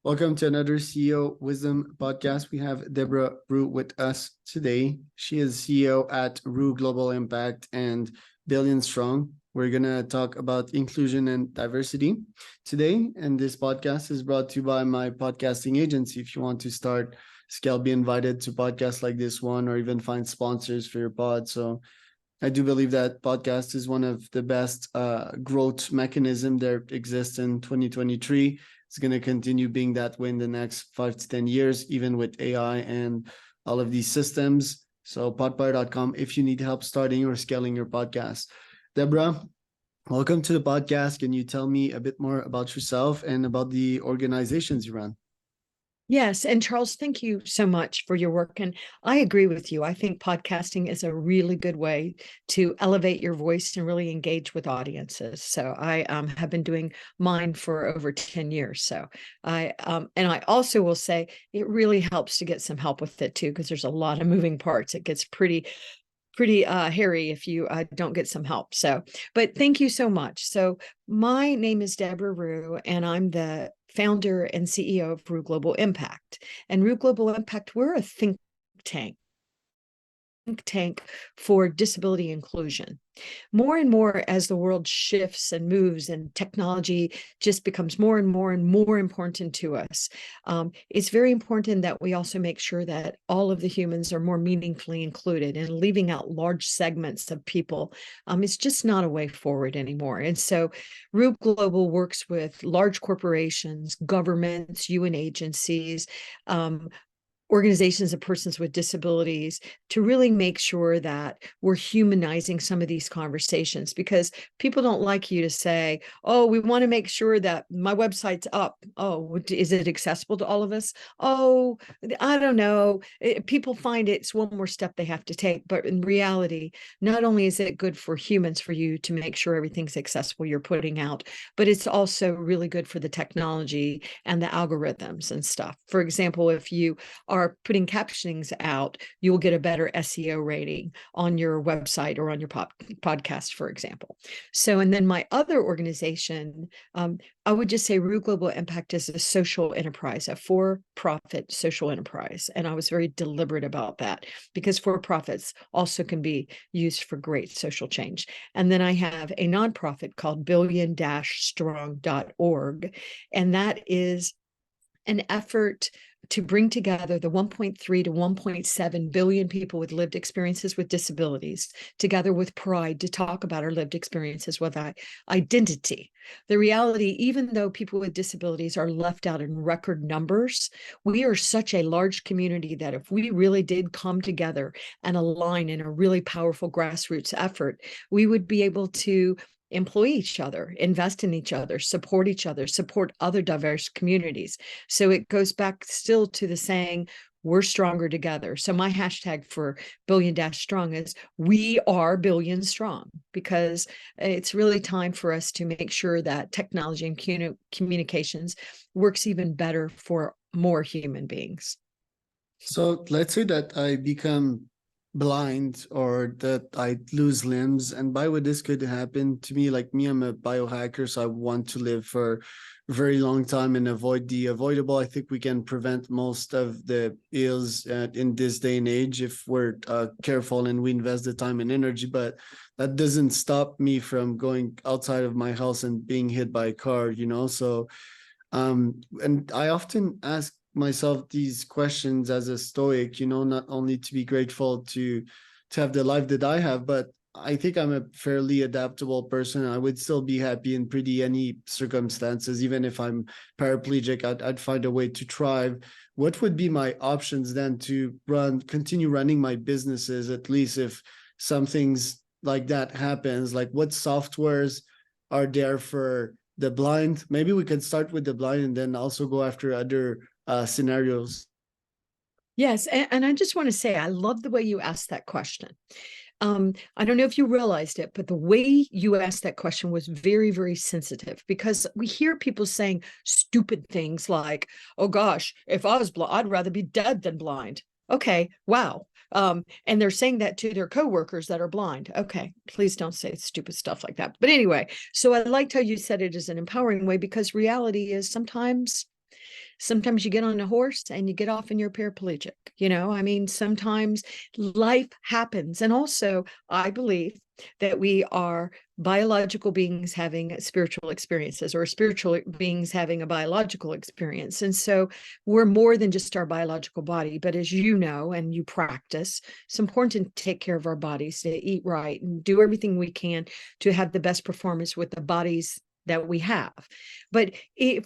Welcome to another CEO Wisdom podcast. We have Deborah Rue with us today. She is CEO at Rue Global Impact and Billion Strong. We're going to talk about inclusion and diversity today. And this podcast is brought to you by my podcasting agency. If you want to start scale, be invited to podcasts like this one, or even find sponsors for your pod. So I do believe that podcast is one of the best growth mechanism there exists in 2023. It's going to continue being that way in the next 5 to 10 years, even with AI and all of these systems. So podpire.com if you need help starting or scaling your podcast. Deborah, welcome to the podcast. Can you tell me a bit more about yourself and about the organizations you run? Yes. And Charles, thank you so much for your work. And I agree with you. I think podcasting is a really good way to elevate your voice and really engage with audiences. So I have been doing mine for over 10 years. So I also will say it really helps to get some help with it too, because there's a lot of moving parts. It gets pretty hairy if you don't get some help. So, but thank you so much. So my name is Deborah Rue, and I'm the founder and CEO of Rue Global Impact. And Rue Global Impact, we're a think tank for disability inclusion. More and more as the world shifts and moves and technology just becomes more and more important to us, it's very important that we also make sure that all of the humans are more meaningfully included, and leaving out large segments of people is just not a way forward anymore. And so Rue Global works with large corporations, governments, UN agencies, organizations of persons with disabilities, to really make sure that we're humanizing some of these conversations, because people don't like you to say, oh, we want to make sure that my website's up. Oh, is it accessible to all of us? Oh, I don't know. People find it's one more step they have to take. But in reality, not only is it good for humans, for you to make sure everything's accessible you're putting out, but it's also really good for the technology and the algorithms and stuff. For example, if you are putting captionings out, you will get a better SEO rating on your website or on your podcast, for example. So, and then my other organization, I would just say Rue Global Impact is a social enterprise, a for-profit social enterprise. And I was very deliberate about that, because for-profits also can be used for great social change. And then I have a nonprofit called billion-strong.org. And that is an effort to bring together the 1.3 to 1.7 billion people with lived experiences with disabilities together with pride, to talk about our lived experiences with identity. The reality, even though people with disabilities are left out in record numbers, we are such a large community that if we really did come together and align in a really powerful grassroots effort, we would be able to employ each other, invest in each other, support other diverse communities. So it goes back still to the saying, we're stronger together. So my hashtag for billion-strong is we are billion strong, because it's really time for us to make sure that technology and communications works even better for more human beings. So let's say that I become blind, or that I lose limbs, and by what this could happen to me, like me, I'm a biohacker, so I want to live for a very long time and avoid the avoidable. I think we can prevent most of the ills in this day and age if we're careful and we invest the time and energy, but that doesn't stop me from going outside of my house and being hit by a car, so and I often ask myself these questions as a stoic, not only to be grateful to have the life that I have, but I think I'm a fairly adaptable person. I would still be happy in pretty any circumstances. Even if I'm paraplegic, I'd find a way to thrive. What would be my options then to continue running my businesses, at least if something's like that happens? Like, what softwares are there for the blind? Maybe we can start with the blind and then also go after other scenarios. Yes. And I just want to say, I love the way you asked that question. I don't know if you realized it, but the way you asked that question was very, very sensitive, because we hear people saying stupid things like, oh gosh, if I was blind, I'd rather be dead than blind. Okay, wow. And they're saying that to their coworkers that are blind. Okay, please don't say stupid stuff like that. But anyway, so I liked how you said it as an empowering way, because reality is sometimes you get on a horse and you get off and you're paraplegic. I mean, sometimes life happens. And also, I believe that we are biological beings having spiritual experiences, or spiritual beings having a biological experience. And so we're more than just our biological body. But as you know, and you practice, it's important to take care of our bodies, to eat right and do everything we can to have the best performance with the bodies that we have. But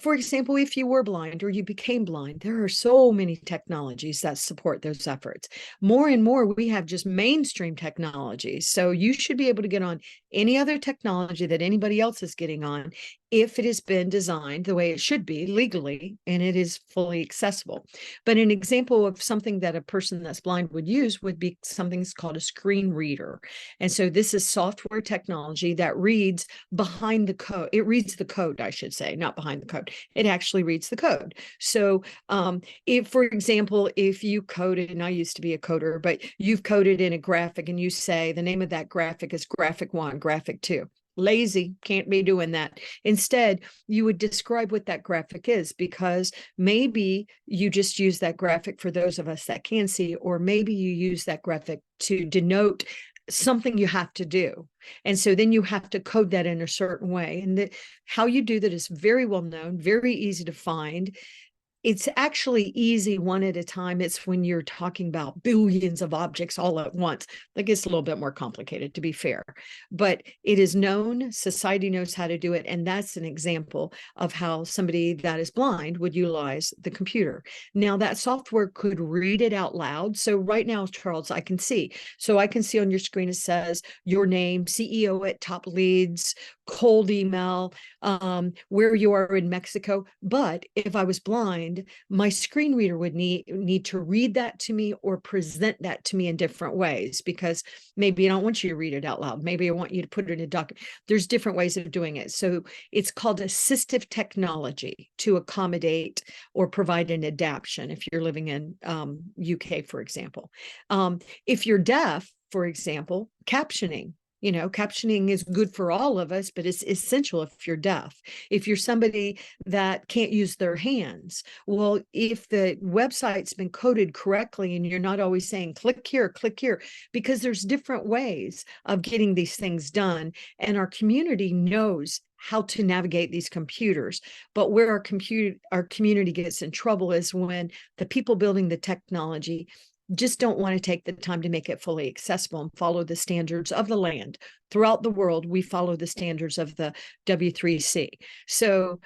for example, if you were blind or you became blind, there are so many technologies that support those efforts. More and more, we have just mainstream technologies. So you should be able to get on any other technology that anybody else is getting on if it has been designed the way it should be legally and it is fully accessible. But an example of something that a person that's blind would use would be something that's called a screen reader. And so this is software technology that reads behind the code. It reads the code, I should say, not behind the code. It actually reads the code. So if, for example, if you coded, and I used to be a coder, but you've coded in a graphic and you say the name of that graphic is graphic 1, graphic 2. Lazy, can't be doing that. Instead, you would describe what that graphic is, because maybe you just use that graphic for those of us that can see, or maybe you use that graphic to denote something you have to do. And so then you have to code that in a certain way. And how you do that is very well known, very easy to find. It's actually easy one at a time. It's when you're talking about billions of objects all at once that gets a little bit more complicated, to be fair. But it is known, society knows how to do it. And that's an example of how somebody that is blind would utilize the computer. Now, that software could read it out loud. So right now, Charles, I can see. So I can see on your screen, it says your name, CEO at Top Leads, cold email, where you are in Mexico. But if I was blind, my screen reader would need to read that to me or present that to me in different ways, because maybe I don't want you to read it out loud. Maybe I want you to put it in a document. There's different ways of doing it. So it's called assistive technology to accommodate or provide an adaptation if you're living in UK, for example. If you're deaf, for example, captioning. Captioning is good for all of us, but it's essential if you're deaf. If you're somebody that can't use their hands, well, if the website's been coded correctly and you're not always saying click here, because there's different ways of getting these things done. And our community knows how to navigate these computers. But where our community gets in trouble is when the people building the technology just don't want to take the time to make it fully accessible and follow the standards of the land. Throughout the world, we follow the standards of the W3C. So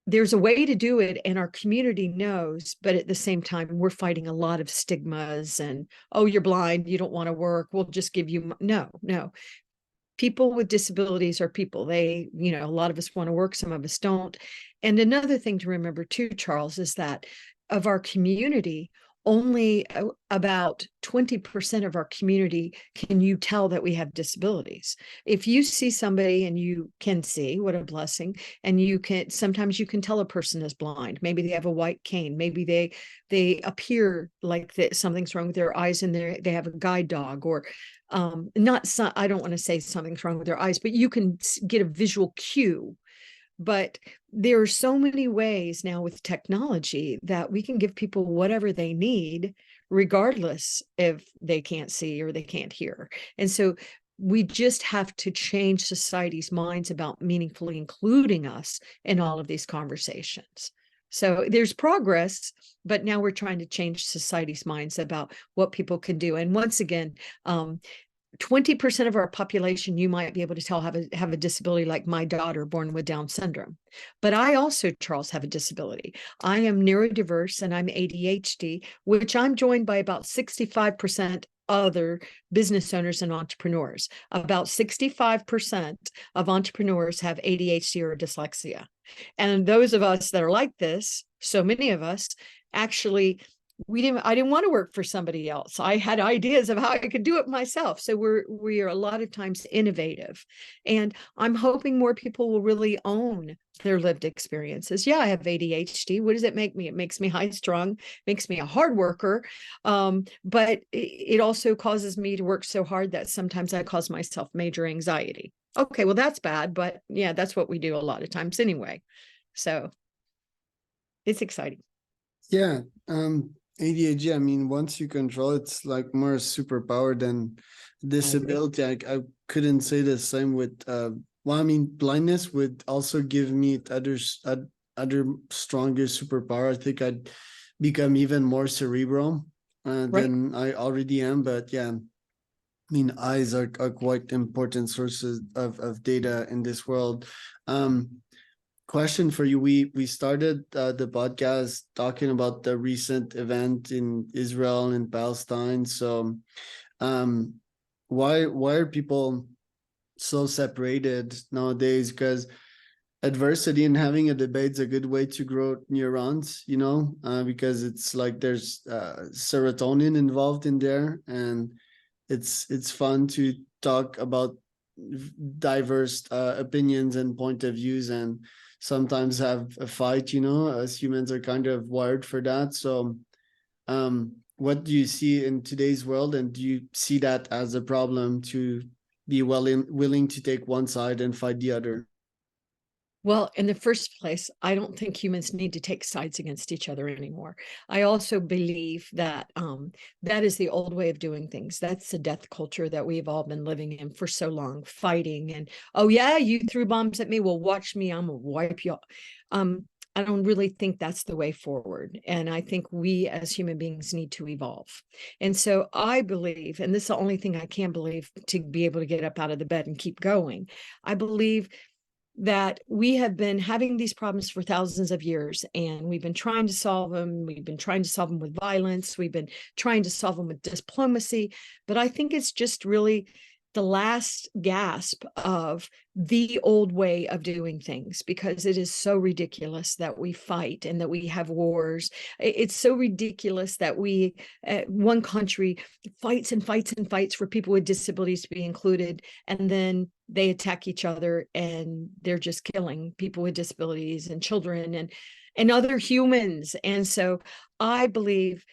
there's a way to do it, and our community knows, but at the same time, we're fighting a lot of stigmas and, oh, you're blind, you don't want to work, we'll just give you, no. People with disabilities are people. They, a lot of us want to work, some of us don't. And another thing to remember too, Charles, is that of our community, only about 20% of our community can you tell that we have disabilities. If you see somebody and you can see, what a blessing, and sometimes you can tell a person is blind. Maybe they have a white cane. Maybe they appear like something's wrong with their eyes and they have a guide dog, or I don't want to say something's wrong with their eyes, but you can get a visual cue. But there are so many ways now with technology that we can give people whatever they need, regardless if they can't see or they can't hear. And so we just have to change society's minds about meaningfully including us in all of these conversations. So there's progress, but now we're trying to change society's minds about what people can do. And once again, 20% of our population, you might be able to tell have a disability, like my daughter born with Down syndrome. But I also, Charles, have a disability. I am neurodiverse and I'm ADHD, which I'm joined by about 65% other business owners and entrepreneurs. About 65% of entrepreneurs have ADHD or dyslexia. And those of us that are like this, so many of us, actually I didn't want to work for somebody else. I had ideas of how I could do it myself. So we are a lot of times innovative. And I'm hoping more people will really own their lived experiences. Yeah, I have ADHD. What does it make me? It makes me high strung, makes me a hard worker. But it also causes me to work so hard that sometimes I cause myself major anxiety. Okay, well, that's bad, but yeah, that's what we do a lot of times anyway. So it's exciting. Yeah, ADHD, I mean, once you control it, it's like more superpower than I agree. disability. I couldn't say the same with well, I mean, blindness would also give me other stronger superpower. I think I'd become even more cerebral Right. than I already am. But yeah, I mean, eyes are quite important sources of data in this world. Question for you. We started the podcast talking about the recent event in Israel and Palestine. So um why are people so separated nowadays? Because adversity and having a debate is a good way to grow neurons, because it's like there's serotonin involved in there, and it's fun to talk about diverse opinions and point of views, and sometimes have a fight, as humans are kind of wired for that. So what do you see in today's world, and do you see that as a problem to be willing to take one side and fight the other? Well, in the first place, I don't think humans need to take sides against each other anymore. I also believe that that is the old way of doing things. That's the death culture that we've all been living in for so long, fighting and, oh yeah, you threw bombs at me. Well, watch me, I'm gonna wipe you. I don't really think that's the way forward. And I think we as human beings need to evolve. And so I believe, and this is the only thing I can believe to be able to get up out of the bed and keep going. I believe that we have been having these problems for thousands of years, and we've been trying to solve them. We've been trying to solve them with violence. We've been trying to solve them with diplomacy. But I think it's just really the last gasp of the old way of doing things, because it is so ridiculous that we fight and that we have wars. It's so ridiculous that one country fights and fights and fights for people with disabilities to be included, and then they attack each other and they're just killing people with disabilities and children and other humans. And so I believe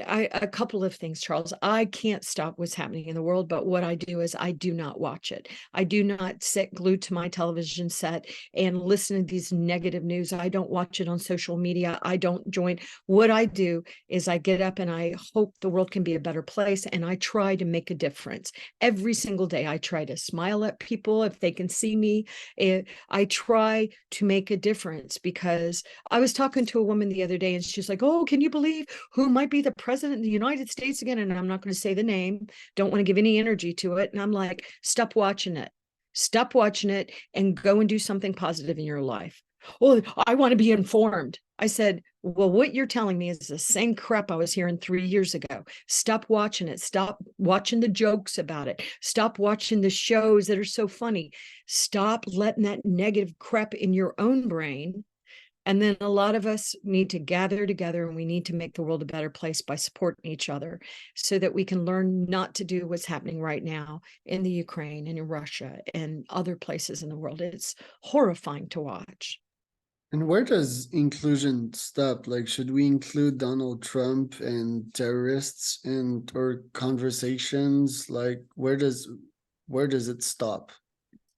a couple of things, Charles. I can't stop what's happening in the world, but what I do is I do not watch it. I do not sit glued to my television set and listen to these negative news. I don't watch it on social media. I don't join. What I do is I get up and I hope the world can be a better place, and I try to make a difference. Every single day, I try to smile at people if they can see me. I try to make a difference, because I was talking to a woman the other day and she's like, oh, can you believe who might be the president of the United States again? And I'm not going to say the name, don't want to give any energy to it. And I'm like, stop watching it. Stop watching it and go and do something positive in your life. Well, I want to be informed. I said, well, what you're telling me is the same crap I was hearing 3 years ago. Stop watching it. Stop watching the jokes about it. Stop watching the shows that are so funny. Stop letting that negative crap in your own brain. And then a lot of us need to gather together, and we need to make the world a better place by supporting each other, so that we can learn not to do what's happening right now in the Ukraine and in Russia and other places in the world. It's horrifying to watch. And where does inclusion stop? Like, should we include Donald Trump and terrorists in our conversations? Like, where does it stop?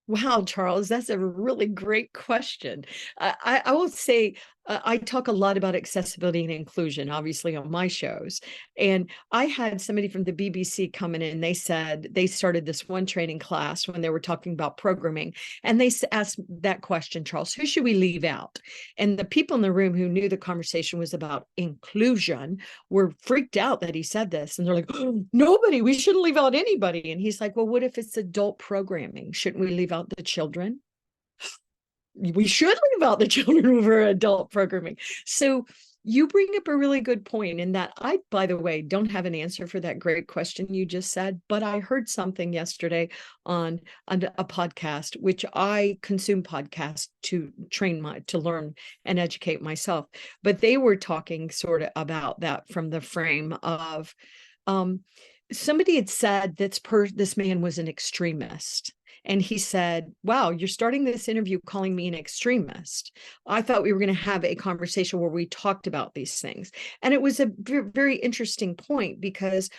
Wow, Charles, that's a really great question. I will say I talk a lot about accessibility and inclusion, obviously, on my shows. And I had somebody from the BBC come in, and they said they started this one training class when they were talking about programming. And they asked that question, Charles, who should we leave out? And the people in the room who knew the conversation was about inclusion were freaked out that he said this. And they're like, oh, nobody, we shouldn't leave out anybody. And he's like, well, what if it's adult programming? Shouldn't we leave out the children? We should leave out the children for adult programming. So you bring up a really good point in that I, by the way, don't have an answer for that great question you just said, but I heard something yesterday on a podcast, which I consume podcasts to to learn and educate myself. But they were talking sort of about that from the frame of somebody had said this man was an extremist. And he said, wow, you're starting this interview calling me an extremist. I thought we were going to have a conversation where we talked about these things. And it was a very interesting point, because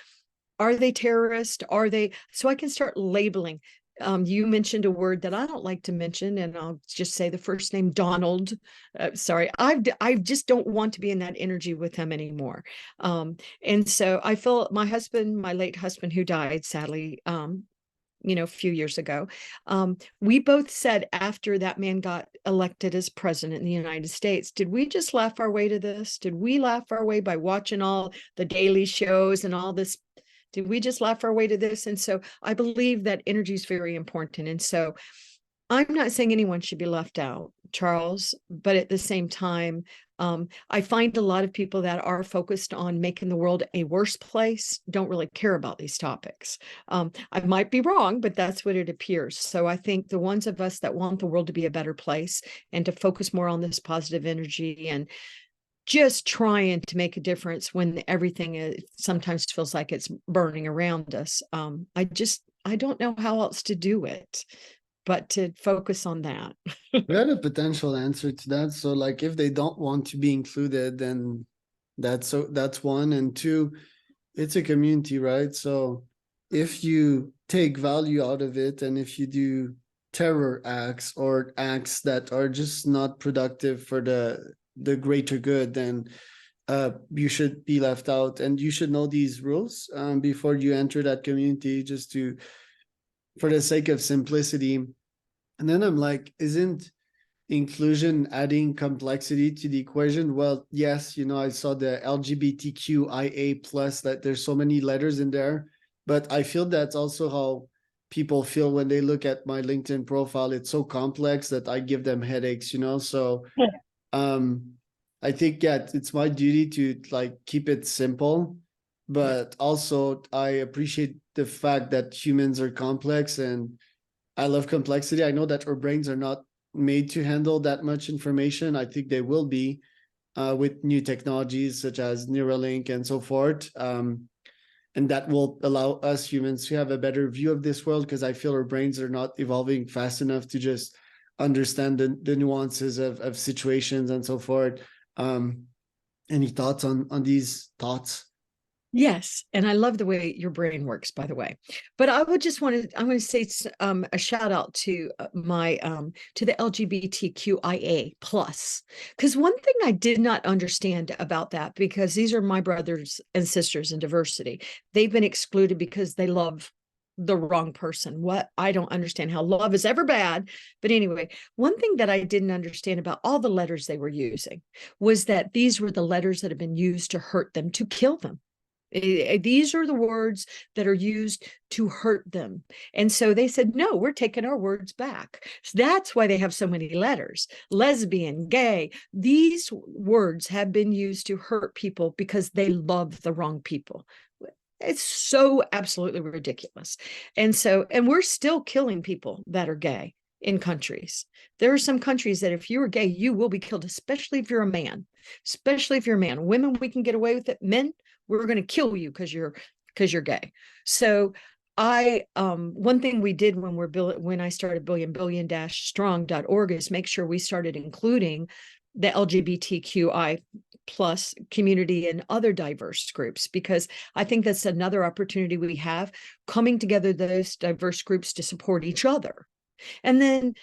are they terrorists? Are they? So I can start labeling. You mentioned a word that I don't like to mention, and I'll just say the first name, Donald. Sorry, I just don't want to be in that energy with him anymore. And so I feel my late husband, who died sadly, a few years ago, we both said after that man got elected as president in the United States, did we just laugh our way to this? Did we laugh our way by watching all the daily shows and all this? Did we just laugh our way to this? And so I believe that energy is very important. And so I'm not saying anyone should be left out, Charles, but at the same time, I find a lot of people that are focused on making the world a worse place don't really care about these topics. I might be wrong, but that's what it appears. So I think the ones of us that want the world to be a better place and to focus more on this positive energy and just trying to make a difference when everything sometimes feels like it's burning around us. I don't know how else to do it, but to focus on that. We had a potential answer to that. So like if they don't want to be included, then that's one. And two, it's a community, right? So if you take value out of it, and if you do terror acts or acts that are just not productive for the greater good, then you should be left out, and you should know these rules before you enter that community, just to, for the sake of simplicity. And then I'm like, isn't inclusion adding complexity to the equation? Well, yes, I saw the LGBTQIA plus, that there's so many letters in there, but I feel that's also how people feel when they look at my LinkedIn profile. It's so complex that I give them headaches, so I think, yeah, it's my duty to like keep it simple, but also I appreciate the fact that humans are complex, and I love complexity. I know that our brains are not made to handle that much information. I think they will be with new technologies such as Neuralink and so forth. And that will allow us humans to have a better view of this world, because I feel our brains are not evolving fast enough to just understand the nuances of situations and so forth. Any thoughts on these thoughts? Yes, and I love the way your brain works, by the way. But I would just want to, I want to say a shout out to to the LGBTQIA plus, because one thing I did not understand about that, because these are my brothers and sisters in diversity, they've been excluded because they love the wrong person. What? I don't understand how love is ever bad. But anyway, one thing that I didn't understand about all the letters they were using was that these were the letters that have been used to hurt them, to kill them. These are the words that are used to hurt them. And so they said, no, we're taking our words back. So that's why they have so many letters. Lesbian, gay, these words have been used to hurt people because they love the wrong people. It's so absolutely ridiculous. And we're still killing people that are gay in countries. There are some countries that if you are gay, you will be killed, especially if you're a man. Especially if you're a man. Women, we can get away with it. Men, we're going to kill you because you're gay. So one thing we did when I started billion-strong.org is make sure we started including the LGBTQI plus community and other diverse groups, because I think that's another opportunity we have, coming together those diverse groups to support each other. And then,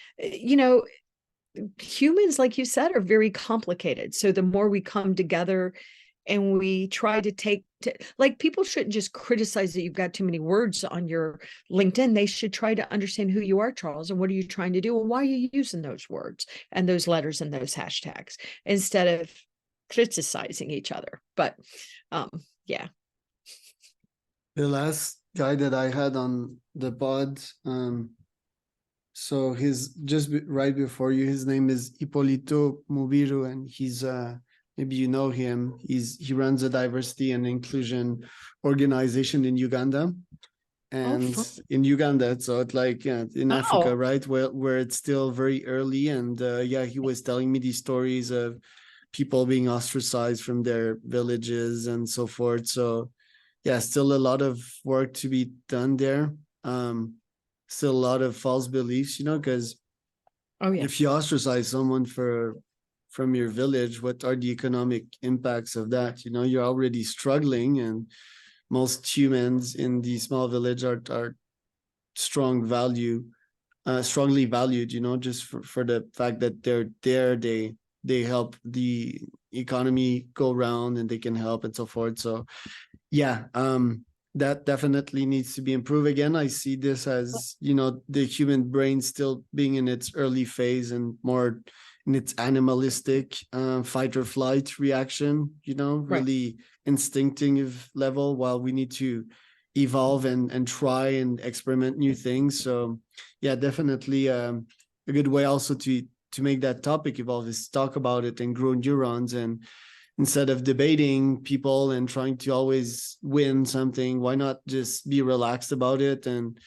humans, like you said, are very complicated. So the more we come together and we try to like, people shouldn't just criticize that you've got too many words on your LinkedIn. They should try to understand who you are, Charles, and what are you trying to do, and why are you using those words and those letters and those hashtags instead of criticizing each other. But yeah. The last guy that I had on the pod, so right before you, his name is Ippolito Mubiru, and he's Maybe you know him. He runs a diversity and inclusion organization in Uganda. Oh, And fun. in Uganda, so it's like, yeah, in Africa, Oh, right, where it's still very early. And yeah, he was telling me these stories of people being ostracized from their villages and so forth. So yeah, still a lot of work to be done there. Um, Still a lot of false beliefs, because oh yeah. if you ostracize someone from your village, what are the economic impacts of that? You're already struggling, and most humans in the small village are strongly valued, just for the fact that they're there. They help the economy go round, and they can help and so forth. So yeah, that definitely needs to be improved. Again, I see this as, the human brain still being in its early phase and more in its animalistic fight or flight reaction, Right. really instinctive level, while we need to evolve and try and experiment new things. So yeah, definitely a good way also to make that topic evolve is talk about it and grow neurons. And instead of debating people and trying to always win something, why not just be relaxed about it and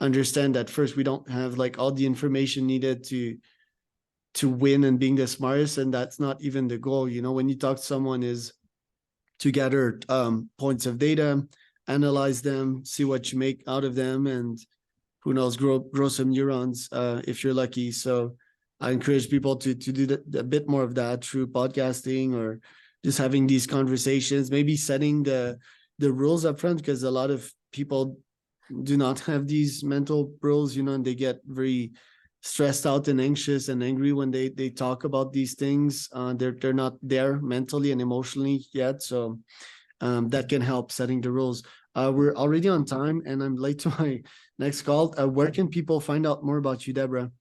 understand that first, we don't have like all the information needed to win and being the smartest, and that's not even the goal. When you talk to someone, is to gather points of data, analyze them, see what you make out of them, and who knows, grow some neurons if you're lucky. So I encourage people to do a bit more of that through podcasting, or just having these conversations, maybe setting the rules up front, because a lot of people do not have these mental rules, and they get very stressed out and anxious and angry when they talk about these things. They're not there mentally and emotionally yet. So that can help setting the rules. We're already on time, and I'm late to my next call. Where can people find out more about you, Deborah?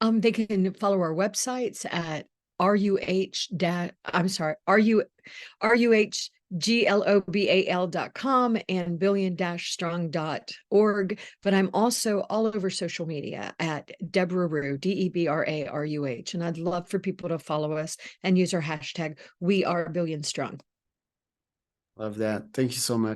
They can follow our websites at ruhglobal.com and billion-strong.org. But I'm also all over social media at Deborah Rue, DebraRuh. And I'd love for people to follow us and use our hashtag, We Are Billion Strong. Love that. Thank you so much.